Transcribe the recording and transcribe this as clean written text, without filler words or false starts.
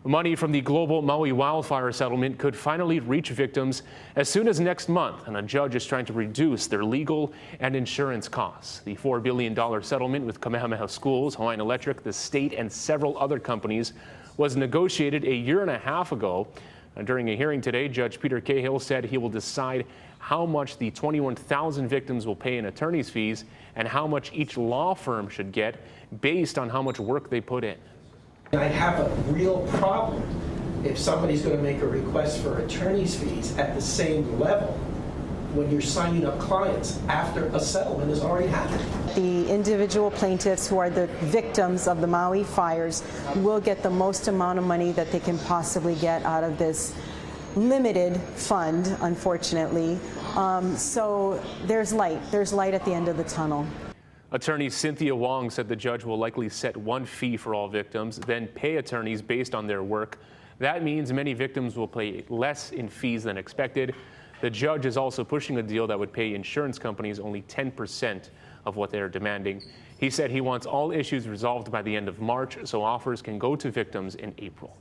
Money from the global Maui wildfire settlement could finally reach victims as soon as next month, and a judge is trying to reduce their legal and insurance costs. The $4 billion settlement with Kamehameha Schools, Hawaiian Electric, the state, and several other companies was negotiated a year and a half ago. During a hearing today, Judge Peter Cahill said he will decide how much the 21,000 victims will pay in attorney's fees and how much each law firm should get based on how much work they put in. I have a real problem if somebody's going to make a request for attorney's fees at the same level when you're signing up clients after a settlement has already happened. The individual plaintiffs who are the victims of the Maui fires will get the most amount of money that they can possibly get out of this limited fund, unfortunately. So there's light. There's light at the end of the tunnel. Attorney Cynthia Wong said the judge will likely set one fee for all victims, then pay attorneys based on their work. That means many victims will pay less in fees than expected. The judge is also pushing a deal that would pay insurance companies only 10% of what they are demanding. He said he wants all issues resolved by the end of March so offers can go to victims in April.